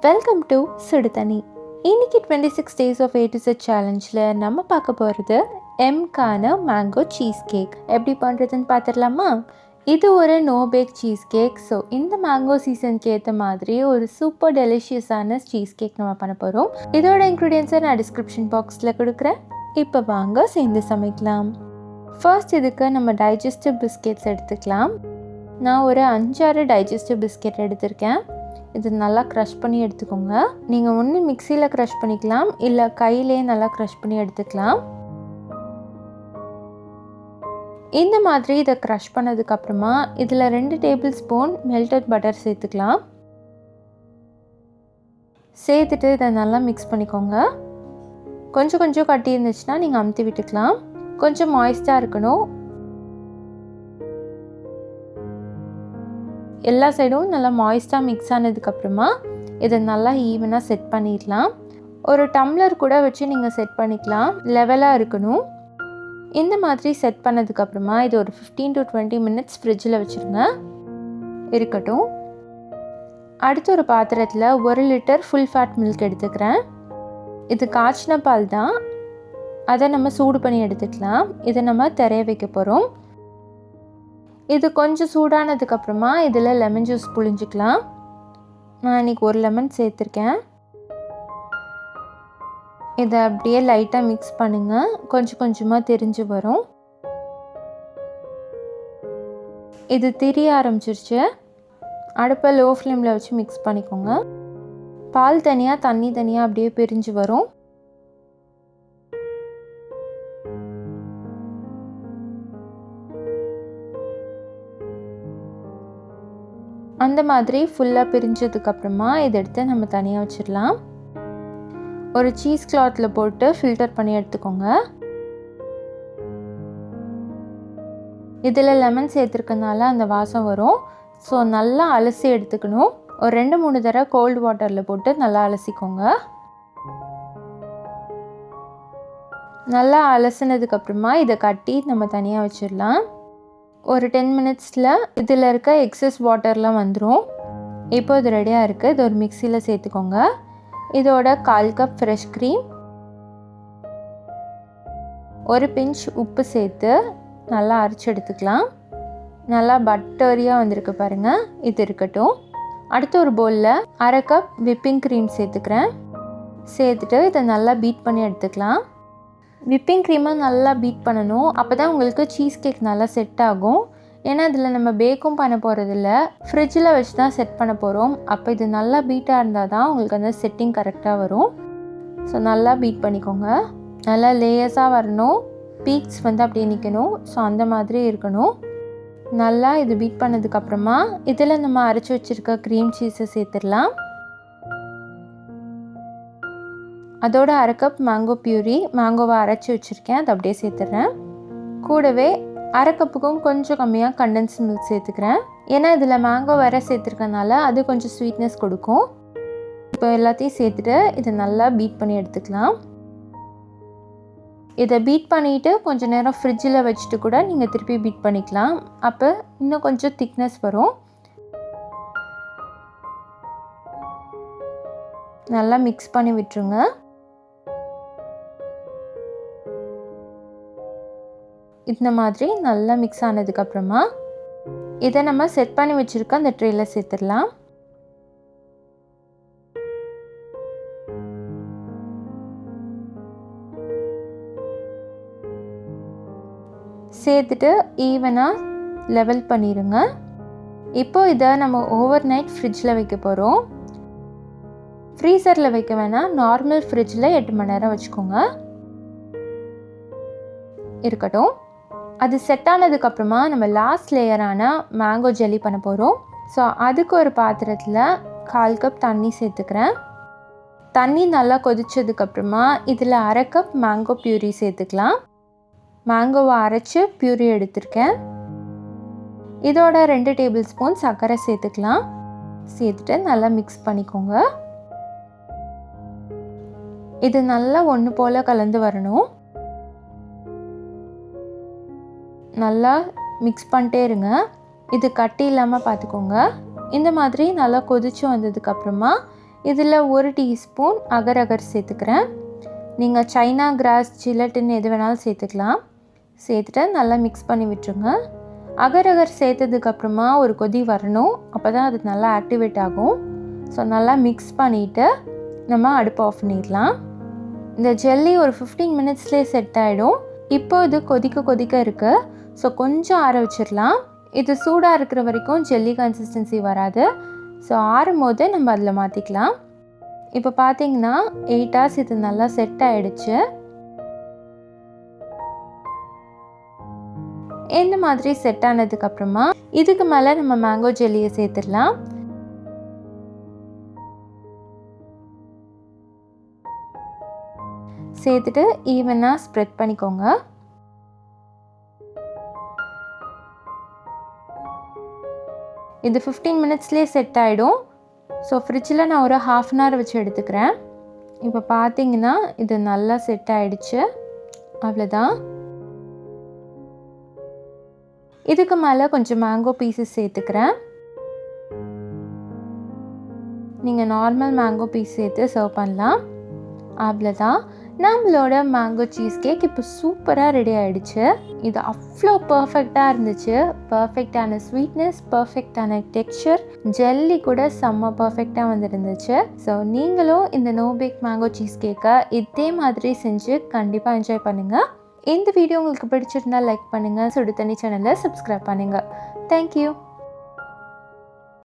Welcome to சுடுதண்ணி. இன்னைக்கு 26 days of A to Z சேலஞ்சில் நம்ம பார்க்க போகிறது எம்கான மேங்கோ சீஸ் கேக். எப்படி பண்ணுறதுன்னு பார்த்துடலாமா? இது ஒரு no bake cheesecake. So இந்த மேங்கோ சீசனுக்கு ஏற்ற மாதிரி ஒரு சூப்பர் டெலிஷியஸான சீஸ் கேக் நம்ம பண்ண போகிறோம். இதோட இன்க்ரீடியன்ஸை நான் டிஸ்கிரிப்ஷன் பாக்ஸில் கொடுக்குறேன். இப்போ வாங்க சேர்ந்து சமைக்கலாம். ஃபர்ஸ்ட் இதுக்கு நம்ம டைஜஸ்டிவ் பிஸ்கெட்ஸ் எடுத்துக்கலாம். நான் ஒரு 5-6 டைஜஸ்டிவ் பிஸ்கெட் எடுத்திருக்கேன். இது நல்லா க்ரஷ் பண்ணி எடுத்துக்கோங்க. நீங்கள் ஒன்று மிக்சியில் க்ரஷ் பண்ணிக்கலாம், இல்லை கையிலே நல்லா க்ரஷ் பண்ணி எடுத்துக்கலாம். இந்த மாதிரி இதை க்ரஷ் பண்ணதுக்கப்புறமா இதில் 2 டேபிள் ஸ்பூன் மெல்டட் பட்டர் சேர்த்துக்கலாம். சேர்த்துட்டு இதை நல்லா மிக்ஸ் பண்ணிக்கோங்க. கொஞ்சம் கொஞ்சம் கட்டி இருந்துச்சுன்னா நீங்கள் அமுத்தி விட்டுக்கலாம். கொஞ்சம் மாய்ஸ்டாக இருக்கணும். எல்லா சைடும் நல்லா மாய்ஸ்டாக மிக்ஸ் ஆனதுக்கப்புறமா இதை நல்லா ஈவனாக செட் பண்ணிடலாம். ஒரு டம்ளர் கூட வச்சு நீங்கள் செட் பண்ணிக்கலாம். லெவலாக இருக்கணும். இந்த மாதிரி செட் பண்ணதுக்கப்புறமா இது ஒரு 15 to 20 minutes ஃப்ரிட்ஜில் வச்சுருங்க. இருக்கட்டும். அடுத்து ஒரு பாத்திரத்தில் 1 லிட்டர் ஃபுல் ஃபேட் மில்க் எடுத்துக்கிறேன். இது காய்ச்சின பால் தான். அதை நம்ம சூடு பண்ணி எடுத்துக்கலாம். இதை நம்ம திரைய வைக்க போகிறோம். இது கொஞ்சம் சூடானதுக்கப்புறமா இதில் லெமன் ஜூஸ் புழிஞ்சிக்கலாம். நான் இன்றைக்கி 1 லெமன் சேர்த்துருக்கேன். இதை அப்படியே லைட்டாக மிக்ஸ் பண்ணுங்கள். கொஞ்சம் கொஞ்சமாக திரிஞ்சு வரும். இது திரிய ஆரம்பிச்சிருச்சு. அடுப்பை லோ ஃப்ளேமில் வச்சு மிக்ஸ் பண்ணிக்கோங்க. பால் தனியாக தண்ணி தனியாக அப்படியே பிரிஞ்சு வரும். அந்த மாதிரி ஃபுல்லாக பிரிஞ்சதுக்கப்புறமா இதை எடுத்து நம்ம தனியாக வச்சிடலாம். ஒரு சீஸ் கிளாத்தில் போட்டு ஃபில்டர் பண்ணி எடுத்துக்கோங்க. இதில் லெமன் சேர்த்துருக்கனால அந்த வாசம் வரும். ஸோ நல்லா அலசி எடுத்துக்கணும். ஒரு 2-3 தடவை கோல்டு வாட்டரில் போட்டு நல்லா அலசிக்கோங்க. நல்லா அலசினதுக்கப்புறமா இதை கட்டி நம்ம தனியாக வச்சிடலாம். ஒரு 10 minutesல இதில் இருக்க எக்ஸஸ் வாட்டர்லாம் வந்துடும். இப்போ இது ரெடியாக இருக்குது. இது ஒரு மிக்சியில் சேர்த்துக்கோங்க. இதோட 1/4 கப் ஃப்ரெஷ் க்ரீம், ஒரு பிஞ்ச் உப்பு சேர்த்து நல்லா அரைச்சி எடுத்துக்கலாம். நல்லா பட்டரியாக வந்திருக்கு பாருங்கள். இது இருக்கட்டும். அடுத்து ஒரு பவுலில் 1/2 கப் விப்பிங் க்ரீம் சேர்த்துக்கிறேன். சேர்த்துட்டு இதை நல்லா பீட் பண்ணி எடுத்துக்கலாம். விப்பிங் க்ரீமை நல்லா பீட் பண்ணணும். அப்போ தான் உங்களுக்கு சீஸ் கேக் நல்லா செட் ஆகும். ஏன்னா இதில் நம்ம பேக்கும் பண்ண போகிறதில்ல, ஃப்ரிட்ஜில் வச்சு தான் செட் பண்ண போகிறோம். அப்போ இது நல்லா பீட்டாக இருந்தால் தான் உங்களுக்கு அந்த செட்டிங் கரெக்டாக வரும். ஸோ நல்லா பீட் பண்ணிக்கோங்க. நல்லா லேயர்ஸாக வரணும். பீக்ஸ் வந்து அப்படியே நிற்கணும். ஸோ அந்த மாதிரி இருக்கணும். நல்லா இது பீட் பண்ணதுக்கப்புறமா இதில் நம்ம அரைச்சி வச்சுருக்க க்ரீம் சீஸை சேர்த்துடலாம். அதோட 1/2 கப் மேங்கோ பியூரி, மேங்கோவை அரைச்சி வச்சுருக்கேன். அதை அப்படியே சேர்த்துட்றேன். கூடவே 1/2 கப்புக்கும் கொஞ்சம் கம்மியாக கண்டென்ஸ் மில்க் சேர்த்துக்கிறேன். ஏன்னா இதில் மேங்கோ வேறு சேர்த்துருக்கனால அது கொஞ்சம் ஸ்வீட்னஸ் கொடுக்கும். இப்போ எல்லாத்தையும் சேர்த்துட்டு இதை நல்லா பீட் பண்ணி எடுத்துக்கலாம். இதை பீட் பண்ணிவிட்டு கொஞ்சம் நேரம் ஃப்ரிட்ஜில் வச்சுட்டு கூட நீங்கள் திருப்பி பீட் பண்ணிக்கலாம். அப்போ இன்னும் கொஞ்சம் திக்னஸ் வரும். நல்லா மிக்ஸ் பண்ணி விட்டுருங்க. இந்த மாதிரி நல்லா மிக்ஸ் ஆனதுக்கப்புறமா இதை நம்ம செட் பண்ணி வச்சுருக்க அந்த ட்ரேயில் சேர்த்துடலாம். சேர்த்துட்டு ஈவனாக லெவல் பண்ணிடுங்க. இப்போ இதை நம்ம ஓவர் நைட் ஃப்ரிட்ஜில் வைக்க போகிறோம். ஃப்ரீசரில் வைக்க வேணாம், நார்மல் ஃப்ரிட்ஜில் 8 மணி நேரம் வச்சுக்கோங்க. இருக்கட்டும். அது செட் ஆனதுக்கப்புறமா நம்ம லாஸ்ட் லேயரான மேங்கோ ஜெல்லி பண்ண போகிறோம். ஸோ அதுக்கு ஒரு பாத்திரத்தில் 1/4 கப் தண்ணி சேர்த்துக்கிறேன். தண்ணி நல்லா கொதிச்சதுக்கப்புறமா இதில் 1/2 கப் மேங்கோ பியூரி சேர்த்துக்கலாம். மேங்கோவை அரைச்சி பியூரி எடுத்திருக்கேன். இதோட 2 டேபிள் ஸ்பூன் சர்க்கரை சேர்த்துக்கலாம். சேர்த்துட்டு நல்லா மிக்ஸ் பண்ணிக்கோங்க. இது நல்லா ஒன்று போல் கலந்து வரணும். நல்லா மிக்ஸ் பண்ணிட்டே இருங்க. இது கட்டி இல்லாமல் பார்த்துக்கோங்க. இந்த மாதிரி நல்லா கொதிச்சு வந்ததுக்கப்புறமா இதில் 1 டீஸ்பூன் அகர் அகர் சேர்த்துக்கிறேன். நீங்கள் சைனா கிராஸ் ஜிலட்டின் எது வேணாலும் சேர்த்துக்கலாம். சேர்த்துட்டு நல்லா மிக்ஸ் பண்ணி விட்டுருங்க. அகர் அகர் சேர்த்ததுக்கப்புறமா ஒரு கொதி வரணும். அப்போ தான் அது நல்லா ஆக்டிவேட் ஆகும். ஸோ நல்லா மிக்ஸ் பண்ணிவிட்டு நம்ம அடுப்பு ஆஃப் பண்ணிடலாம். இந்த ஜெல்லி ஒரு 15 மினிட்ஸ்லேயே செட் ஆகிடும். இப்போ இது கொதிக்க இருக்குது. ஸோ கொஞ்சம் ஆற வச்சிடலாம். இது சூடாக இருக்கிற வரைக்கும் ஜெல்லி கன்சிஸ்டன்சி வராது. ஸோ ஆறும் போது நம்ம அதில் மாற்றிக்கலாம். இப்போ பார்த்தீங்கன்னா 8 hours இது நல்லா செட் ஆகிடுச்சு. இந்த மாதிரி செட் ஆனதுக்கப்புறமா இதுக்கு மேலே நம்ம மேங்கோ ஜெல்லியை சேர்த்துடலாம். சேர்த்துட்டு ஈவனாக ஸ்ப்ரெட் பண்ணிக்கோங்க. இது 15 மினிட்ஸ்லேயே செட் ஆகிடும். ஸோ ஃப்ரிட்ஜில் நான் ஒரு 1/2 hour வச்சு எடுத்துக்கிறேன். இப்போ பார்த்தீங்கன்னா இது நல்லா செட் ஆகிடுச்சு. அவ்வளோதான். இதுக்கு மேலே கொஞ்சம் மேங்கோ பீசஸ் சேர்த்துக்கிறேன். நீங்கள் நார்மல் மேங்கோ பீஸ் சேர்த்து சர்வ் பண்ணலாம். அவ்வளோதான். நம்மளோட மேங்கோ சீஸ் கேக் இப்போ சூப்பராக ரெடி ஆகிடுச்சு. இது அவ்வளோ பர்ஃபெக்டாக இருந்துச்சு. பர்ஃபெக்டான ஸ்வீட்னஸ், பர்ஃபெக்டான டெக்ஸ்சர், ஜெல்லி கூட செம்ம பர்ஃபெக்டாக வந்துருந்துச்சு. ஸோ நீங்களும் இந்த நோ பேக் மேங்கோ சீஸ் கேக்கை இதே மாதிரி செஞ்சு கண்டிப்பாக என்ஜாய் பண்ணுங்கள். இந்த வீடியோ உங்களுக்கு பிடிச்சிருந்தால் லைக் பண்ணுங்கள். சுடு தண்ணி சேனலை சப்ஸ்கிரைப் பண்ணுங்கள். தேங்க்யூ.